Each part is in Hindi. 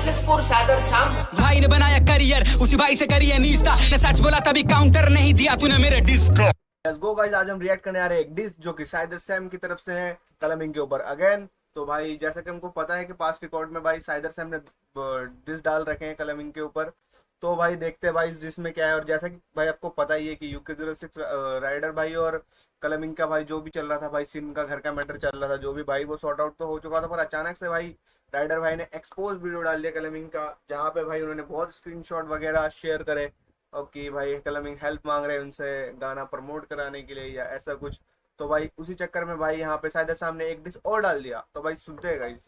दिस इज फॉर सैदर सैम। भाई ने बनाया करियर, उसी भाई से करिए नीस्ता। ने सच बोला तभी काउंटर नहीं दिया तूने मेरे डिस्क। लेट्स गो गाइस, आज हम रिएक्ट करने आ रहे हैं एक डिस जो कि साइदर सैम की तरफ से है कलमिंग के ऊपर अगेन। तो भाई जैसा कि हमको पता है कि पास्ट रिकॉर्ड में भाई साइदर सैम ने डिस डाल रखे हैं कलमिंग के ऊपर। तो भाई देखते हैं भाई इस डिस में क्या है। और जैसा कि भाई आपको पता ही है कि UK06 राइडर भाई और कलमिंग का भाई जो भी चल रहा था भाई, सिन का घर का मैटर चल रहा था जो भी भाई, वो सॉर्ट आउट तो हो चुका था। पर अचानक से भाई राइडर भाई ने एक्सपोज वीडियो डाल दिया कलमिंग का, जहाँ पे भाई उन्होंने बहुत स्क्रीनशॉट वगैरह शेयर करे और कि भाई कलमिंग हेल्प मांग रहे हैं उनसे गाना प्रमोट कराने के लिए या ऐसा कुछ। तो भाई उसी चक्कर में भाई यहाँ पे साइदर सामने एक डिस और डाल दिया। तो भाई सुनते हैं guys.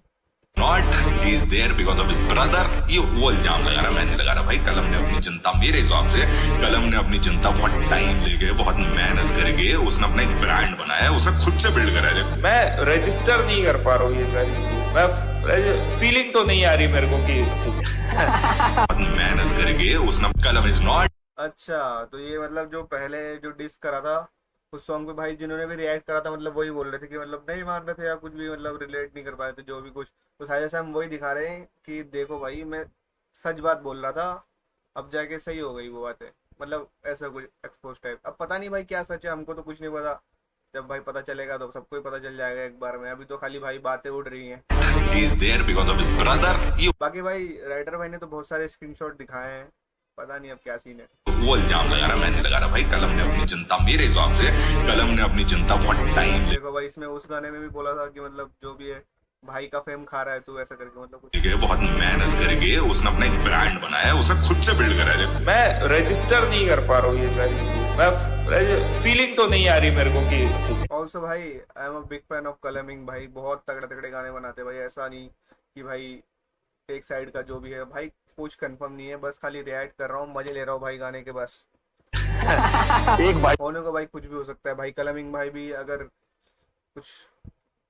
Not he is there because of his brother। ये वो इल्जाम लगा रहा, मैं नहीं लगा रहा भाई। कलम ने अपनी जनता, मेरे हिसाब से कलम ने अपनी जनता बहुत टाइम लेके, बहुत मेहनत करके उसने अपना एक ब्रांड बनाया है, उसने खुद से बिल्ड करा है। मैं रजिस्टर नहीं कर पा रहा हूँ ये सारी, मैं फीलिंग तो नहीं आ रही मेरे को कि बहुत मेहनत करके उसने, कलम इज नॉट। अच्छा, तो ये मतलब जो पहले जो डिस करा था उस सॉन्ग पे भाई जिन्होंने भी रिएक्ट करा था, मतलब वही बोल रहे थे कि मतलब नहीं मान रहे थे या कुछ भी, मतलब रिलेट नहीं कर पाए थे जो भी कुछ। तो साइदर सैम वही दिखा रहे हैं कि देखो भाई मैं सच बात बोल रहा था, अब जाके सही हो गई वो बातें, मतलब ऐसा कुछ एक्सपोज टाइप। अब पता नहीं भाई क्या सच है, हमको तो कुछ नहीं पता। जब भाई पता चलेगा तो सबको ही पता चल जाएगा एक बार में। अभी तो खाली भाई बातें उड़ रही हैं। He is there because of his brother। ये बाकी भाई राइडर भाई ने तो बहुत सारे स्क्रीनशॉट दिखाए हैं, पता नहीं अब क्या सीन है। वो इल्जाम लगा रहा, मैं नहीं लगा रहा भाई। कलम ने अपनी जनता, मेरे हिसाब से कलम ने अपनी जनता बहुत टाइम देखो भाई इसमें उस गाने में भी बोला था कि मतलब जो भी है भाई का फेम खा रहा है तू, ऐसा करके मतलब कुछ। लेके, बहुत मेहनत करके उसने अपना एक ब्रांड बनाया है, उसने खुद से बिल्ड करा है। मैं रजिस्टर नहीं कर पा रहा हूँ ये सारी, मैं फीलिंग तो नहीं आ रही मेरे को कि ऑल्सो भाई I am a big fan of कलमिंग। भाई बहुत तगड़े तगड़े गाने बनाते भाई, ऐसा नहीं कि भाई एक साइड का जो भी है भाई कुछ कंफर्म नहीं है, बस खाली रिएक्ट कर रहा हूँ, मजे ले रहा हूँ भाई गाने के बस। एक भाई होने को भाई कुछ भी हो सकता है भाई। कलमिंग भाई भी अगर कुछ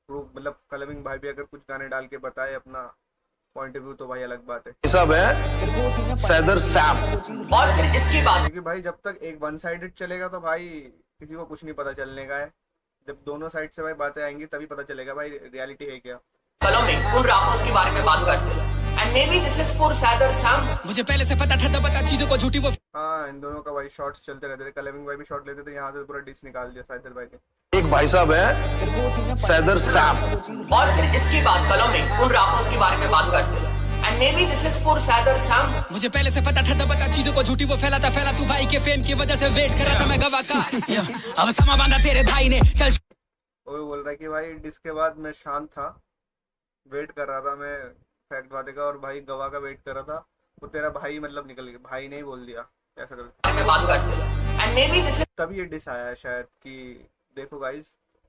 मतलब कलमिंग भाई भी अगर कुछ गाने डाल के बताए अपना पॉइंट ऑफ व्यू तो भाई अलग बात है। सब है सैदर सैम। और फिर इसके बाद क्योंकि भाई जब तक एक वन साइडेड चलेगा तो भाई किसी को कुछ नहीं पता चलने का है। जब दोनों साइड से भाई बातें आएंगी तभी पता चलेगा भाई रियलिटी है क्या। कलमिंग उन रैपर्स के बारे में बात करते हैं and may be this is for सैदर सैम। मुझे पहले से पता था, तो बता चीजों को झूठी वो। हाँ, इन दोनों का भाई शॉट्स चलते रहते थे। कलमिंग भाई भी शॉट लेते थे, यहाँ से पूरा डिस निकाल दिया साइदर भाई ने। एक भाई साहब है सैदर सैम। और फिर इसके बाद कलमिंग उन रैपर्स के बारे में बात करते हैं and may be this is for सैदर सैम। मुझे पहले से पता था, तो बता चीजों को झूठी वो फैला तू भाई के फेम की वजह से वेट कर रहा था मैं गवाह का। अब समा बांधा तेरे भाई ने, चल। वो बोल रहा है कि भाई डिस के बाद मैं शांत था, वेट कर रहा था मैं फैक्ट बातें का, और भाई गवाह का वेट कर रहा था। वो तेरा भाई मतलब निकल गया, भाई नहीं बोल दिया ऐसा कर, बात करते हैं and may be this is तभी ये डिस आया है शायद कि देखो गाइस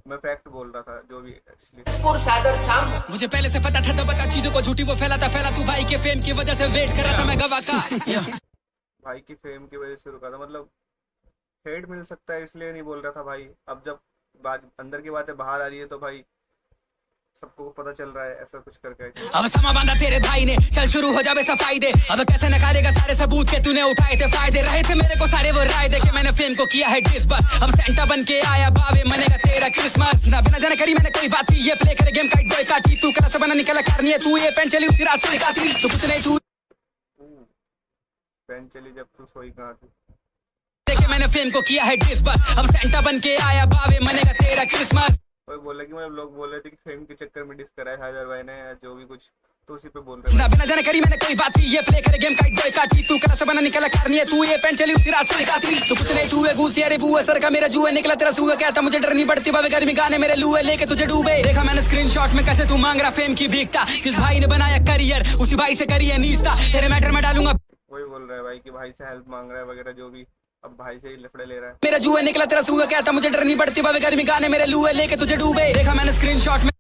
मैं फैक्ट बोल रहा था जो भी एक्चुअली। फॉर सैदर सैम। मुझे पहले से पता था, तो बता चीजों को झूठी वो फैला तू भाई के फेम की वजह से वेट कर रहा था मैं गवाह का। भाई की फेम की वजह से रुका था, मतलब हेड मिल सकता है इसलिए नहीं बोल रहा था भाई। अब जब बात अंदर की बातें बाहर आ रही है तो भाई सबको पता चल रहा है ऐसा कुछ करके। अब समा बांधा तेरे भाई ने, चल शुरू हो जावे सफाई दे। अब कैसे नकारेगा सारे सबूत के तूने उठाए थे, फायदे रहे थे मेरे को सारे वो राय दे के मैंने फेम को किया है डिस बस। अब सेंटा बन के आया बावे, मनेगा तेरा क्रिसमस ना बिना जाने करी मैंने कोई बात। ये प्ले करे गेम काट बॉय काटी, तू कला से बना निकला कारनी है तू। ये पेन चली उसी रात से निकाती, तो कुछ नहीं तू पेन चली जब तू सोई कहाँ थी। देखे मैंने फेम को किया है डिस बस। अब सेंटा बन के आया बावे, मनेगा तेरा क्रिसमस। कोई बोला कि मतलब लोग बोल रहे थे कि फेम के चक्कर में डिस करा है हैदर भाई ने या जो भी कुछ, तो उसी पे बोल रहे ना बिना जाने करी मैंने कोई बात। ये प्ले करे गेम काट बॉय काटी, तू कला से बना निकला कारनी है तू। ये पेन चली उसी रात से निकाती, तो कुछ नहीं तू है घूसी अरे बुआ सर का मेरा जुआ निकला तेरा सुआ। कहता मुझे डर नहीं बढ़ती बाबे गर्मी गाने मेरे लुए लेके तुझे डूबे। देखा मैंने स्क्रीनशॉट में कैसे तू मांग रहा फेम की भीखता। किस भाई ने बनाया करियर, उसी भाई से करिए नीस्ता। तेरे मैटर में डालूंगा, वही बोल रहा है भाई कि भाई से हेल्प मांग रहा है वगैरह जो भी, अब भाई से ही लफड़े ले रहा है। मेरा जुआ निकला तेरा सुआ। कहता मुझे डर नहीं बढ़ती बाबे गर्मी गाने मेरे लुए लेके तुझे डूबे। देखा मैंने स्क्रीनशॉट में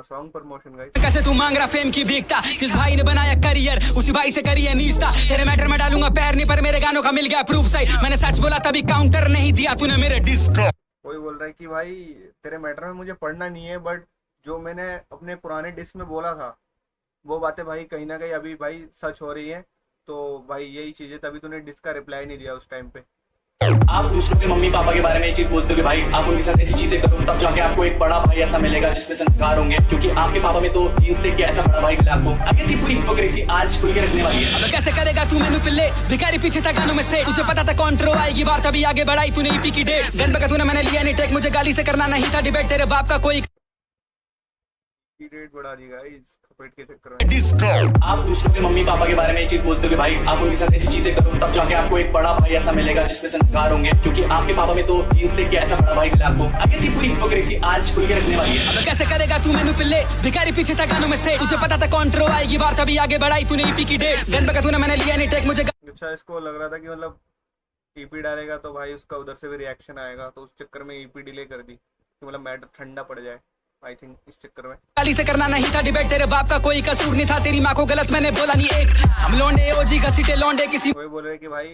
सॉन्ग प्रमोशन गाइस। कैसे तू मांग रहा फेम की भीखता। किस भाई ने बनाया करियर, उसी भाई से करिए नीस्ता। तेरे मैटर में डालूंगा पैर नहीं, पर मेरे गानों का मिल गया प्रूफ सही। मैंने सच बोला तभी काउंटर नहीं दिया तूने मेरे डिस्क। कोई बोल रहा है कि भाई तेरे मैटर में मुझे पढ़ना नहीं है, बट जो मैंने अपने पुराने डिस्क में बोला था वो बातें भाई कहीं ना कहीं अभी भाई सच हो रही है। तो भाई यही चीज़ है, तभी तूने डिस्क का रिप्लाई नहीं दिया उस टाइम पे। आप दूसरों के मम्मी पापा के बारे में ये चीज बोलते हो कि भाई आप उनके साथ ऐसी चीजें करो, तब जाके आपको एक बड़ा भाई ऐसा मिलेगा जिसमें संस्कार होंगे, क्योंकि आपके पापा में तो जीन्स थे कि ऐसा बड़ा भाई मिला आपको। आगे सी पूरी हिपोक्रेसी आज खुल के रखने वाली है। अब कैसे करेगा तू मैनिपुलेट, भिखारी पीछे था गानों में से, तुझे पता था कॉन्ट्रो आएगी बार, तभी आगे बढ़ाई तूने ईपी की डेट। गन बका तूने मैंने लिया नहीं टेक, मुझे गाली से करना नहीं था डिबेट, तेरे बाप का कोई रेट बढ़ा दी गाइस खपेट के चक्कर में। आप दूसरों के मम्मी पापा के बारे में ये चीज बोलते हो कि भाई आप उनके साथ ऐसी चीजें करो, तब जाके आपको एक बड़ा भाई ऐसा मिलेगा जिसमें संस्कार होंगे, क्योंकि आपके पापा में तो जीन्स थे कि ऐसा बड़ा भाई मिला आपको। आगे सी पूरी हिपोक्रेसी आज खुल के रखने वाली है। अब कैसे करेगा तू मैनिपुलेट, भिखारी पीछे था गानों में से, तुझे पता था कॉन्ट्रो आएगी बार, तभी आगे बढ़ाई तूने ईपी की डेट। गन बका तूने मैंने लिया नहीं टेक, मुझे अच्छा इसको लग रहा था कि मतलब ईपी डालेगा तो भाई उसका उधर से भी रिएक्शन आएगा, तो उस चक्कर में ईपी डिले कर दी कि मतलब मैटर ठंडा पड़ जाए। आई थिंक इस चक्कर में गाली से करना नहीं था डिबेट, तेरे बाप का कोई कसूर नहीं था, तेरी माँ को गलत मैंने बोला नहीं एक, हम लौंडे ओजी का सीटे लौंडे किसी कोई बोल रहे कि भाई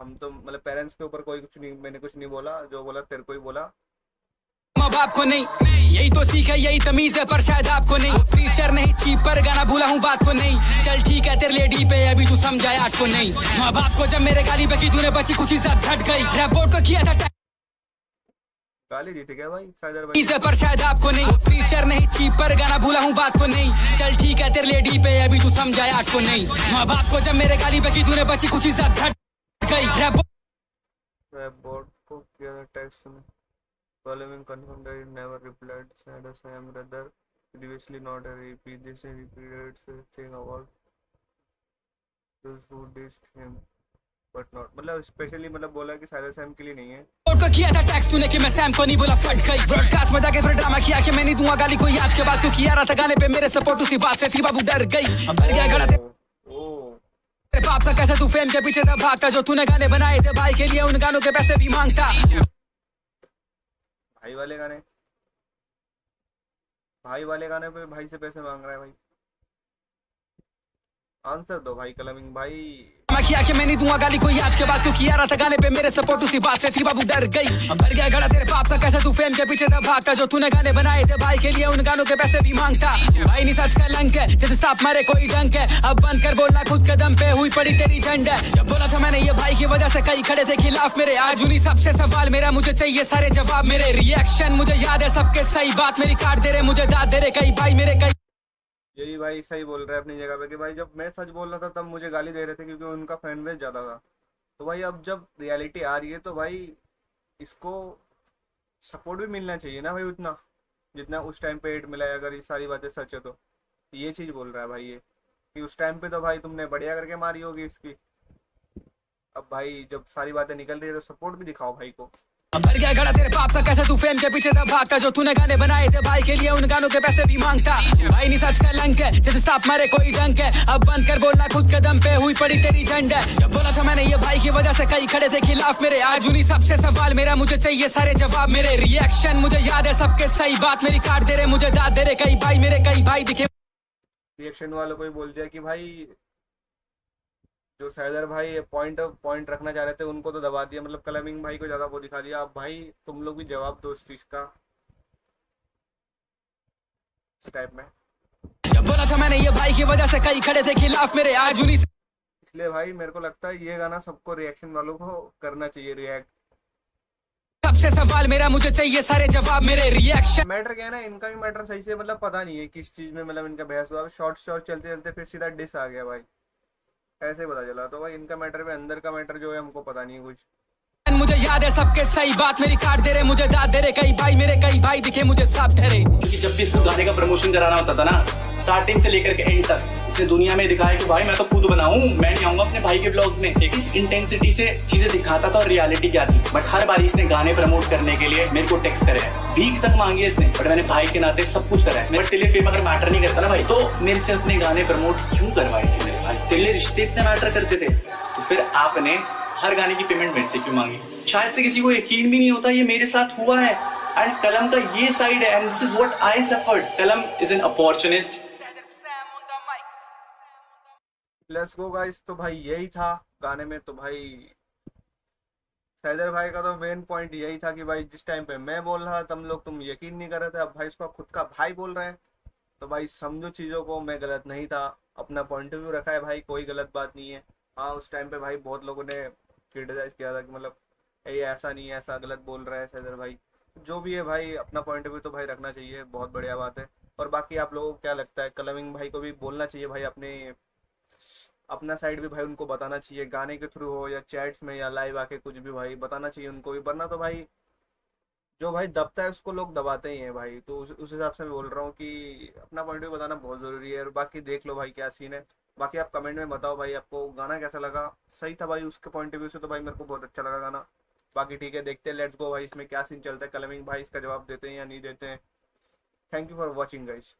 हम तो मतलब पेरेंट्स के ऊपर कोई कुछ नहीं, मैंने कुछ नहीं बोला, जो बोला तेरे को ही बोला। माँ बाप को नहीं, यही तो सीख है यही तमीज है, पर शायद आपको नहीं। प्रीचर नहीं चीप पर गाना भूला हूँ बात को नहीं, चल ठीक है तेरे लिए डी पे अभी तू समझाया आठ को नहीं। माँ बाप को जब मेरे गाली पे की तूने बची कुछ इज्जत घट गई, रैप बोर्ड को किया था गाली दी थी क्या भाई साइदर भाई? इसे पर शायद आपको नहीं, प्रीचर नहीं चीप पर गाना भूला हूँ बात को नहीं, चल ठीक है तेरे लिए डी पे अभी तू समझाया आठ को नहीं। माँ बाप को जब मेरे गाली पे की तूने बची कुछ इज्जत घट गई, रैप बोर्ड को किया था टेक्स्ट में following confirmed that it never replied, said as I am rather previously not a repeat this and repeated thing about those who dissed him but not, मतलब स्पेशली मतलब बोला कि साइदर सैम के लिए नहीं है। बोर्ड को किया था टैक्स तूने कि मैं सैम को नहीं बोला फट गई, ब्रॉडकास्ट में जाके फिर ड्रामा किया कि मैं नहीं दूंगा गाली कोई आज के बाद, क्योंकि यार था गाने पे मेरे सपोर्ट उसी बात से थी बाबू डर गई। अब डर गया गड़ा तेरे बाप का कैसे तू फेम के पीछे था भागता, जो तूने गाने बनाए थे भाई के लिए उन गानों के पैसे भी मांगता। भाई वाले गाने, भाई वाले गाने पे भाई से पैसे मांग रहा है भाई, आंसर दो भाई कलमिंग भाई। मैं किया कि मैं नहीं दूंगा गाली कोई आज के बाद, क्योंकि यार था गाने पे मेरे सपोर्ट उसी बात से थी बाबू डर गई। अब डर गया गड़ा तेरे बाप का कैसे तू फेम के पीछे था भागता, जो तूने गाने बनाए थे भाई के लिए उन गानों के पैसे भी मांगता। भाई नहीं सच का लंक है जैसे सांप मारे कोई डंक है, अब बंद कर बोलना खुद कदम पे हुई पड़ी तेरी झंड है। जब बोला था मैंने ये भाई की वजह से कई खड़े थे खिलाफ मेरे, आज उन्हीं सबसे सवाल मेरा मुझे चाहिए सारे जवाब मेरे, रिएक्शन मुझे याद है सबके सही बात मेरी काट दे रहे मुझे दाद दे रहे कई भाई मेरे कई। यही भाई सही बोल रहा है अपनी जगह पे कि भाई जब मैं सच बोल रहा था तब मुझे गाली दे रहे थे क्योंकि उनका फैन बेस ज़्यादा था, तो भाई अब जब रियलिटी आ रही है तो भाई इसको सपोर्ट भी मिलना चाहिए ना भाई उतना जितना उस टाइम पे हेट मिला है। अगर ये सारी बातें सच है तो ये चीज़ बोल रहा है भाई ये कि उस टाइम पे तो भाई तुमने बढ़िया करके मारी होगी इसकी, अब भाई जब सारी बातें निकल रही है तो सपोर्ट भी दिखाओ भाई को। अब डर गया गड़ा तेरे बाप का कैसे तू फेम के पीछे था भागता, जो तूने गाने बनाए थे भाई के लिए उन गानों के पैसे भी मांगता। भाई नहीं सच का लंक है जैसे सांप मारे कोई डंक है, अब बंद कर बोलना खुद कदम पे हुई पड़ी तेरी झंड है। जब बोला था मैंने ये भाई की वजह से कई खड़े थे खिलाफ मेरे, आज उन्हीं सबसे सवाल मेरा मुझे चाहिए सारे जवाब मेरे, रिएक्शन मुझे याद है सबके सही बात मेरी काट दे रहे मुझे दाद दे रहे कई भाई मेरे कई भाई दिखे। रिएक्शन वालों को ही बोल दिया कि भाई जो सैदर भाई पॉइंट रखना चाह रहे थे उनको तो दबा दिया, मतलब कलमिंग भाई को ज़्यादा वो दिखा दिया। अब भाई तुम लोग भी जवाब दो इस चीज़ का इस टाइप में। जब बोला था मैंने ये भाई की वजह से कई खड़े थे खिलाफ मेरे, आज उन्हीं इसलिए भाई मेरे को लगता है ये गाना सबको रिएक्शन वालों को करना चाहिए रिएक्ट। सबसे सवाल मेरा मुझे चाहिए सारे जवाब मेरे, रिएक्शन मैटर क्या है ना, इनका भी मैटर सही से मतलब पता नहीं है किस चीज़ में मतलब इनका बहस हुआ, शॉर्ट चलते चलते फिर सीधा डिस आ गया भाई, ऐसे पता चला। तो भाई इनका मैटर भी अंदर का मैटर जो है हमको पता नहीं है कुछ। मुझे याद है सबके सही बात मेरी काट दे रहे मुझे दाद दे रहे कई भाई मेरे कई भाई दिखे मुझे साफ ठहरे। क्योंकि जब भी इसको गाने का प्रमोशन कराना होता था ना, स्टार्टिंग से लेकर के एंड तक इसने दुनिया में दिखाया कि भाई मैं तो खुद बनाऊं, मैं नहीं आऊंगा अपने भाई के ब्लॉग्स में। इस इंटेंसिटी से चीजें दिखाता था और रियलिटी क्या थी। बट हर बार इसने गाने प्रमोट करने के लिए मेरे को टेक्स्ट करे है, भीख तक मांगी है इसने, बट मैंने भाई के नाते सब कुछ करा है। बट तेरे लिए फेम अगर मैटर नहीं करता ना भाई, तो मेरे से अपने गाने प्रमोट क्यों करवाए थे मेरे भाई? तेरे लिए रिश्ते इतने मैटर करते थे, तो फिर आपने हर गाने की पेमेंट मेरे से क्यों मांगी? शायद से किसी को यकीन भी नहीं होता ये मेरे साथ हुआ है। एंड कलम का ये साइड है, and this is what I suffered. कलम is an opportunist. Let's go guys, तो भाई यही था गाने में। तो भाई सैदर भाई का तो मेन पॉइंट यही था कि भाई जिस टाइम पे मैं बोल रहा था तुम यकीन नहीं कर रहे थे, अब भाई उसका खुद का भाई बोल रहे हैं तो भाई समझो चीज़ों को, मैं गलत नहीं था, अपना पॉइंट ऑफ व्यू रखा है भाई, कोई गलत बात नहीं है। हाँ उस टाइम पे भाई बहुत लोगों ने क्रिटिसाइज किया था कि मतलब ये ऐसा नहीं है, ऐसा गलत बोल रहा है सैदर भाई। जो भी है भाई, अपना पॉइंट ऑफ व्यू तो भाई रखना चाहिए, बहुत बढ़िया बात है। और बाकी आप लोगों को क्या लगता है, कलमिंग भाई को भी बोलना चाहिए भाई, अपना साइड भी भाई उनको बताना चाहिए, गाने के थ्रू हो या चैट्स में या लाइव आके कुछ भी भाई बताना चाहिए उनको भी, वरना तो भाई जो भाई दबता है उसको लोग दबाते ही हैं भाई। तो उस हिसाब से मैं बोल रहा हूँ कि अपना पॉइंट ऑफ व्यू बताना बहुत ज़रूरी है। और बाकी देख लो भाई क्या सीन है, बाकी आप कमेंट में बताओ भाई आपको गाना कैसा लगा। सही था भाई उसके पॉइंट ऑफ व्यू से, तो भाई मेरे को बहुत अच्छा लगा गाना। बाकी ठीक है, देखते हैं, लेट्स गो भाई इसमें क्या सीन चलता है, कलमिंग भाई इसका जवाब देते हैं या नहीं देते हैं। Thank you for watching guys.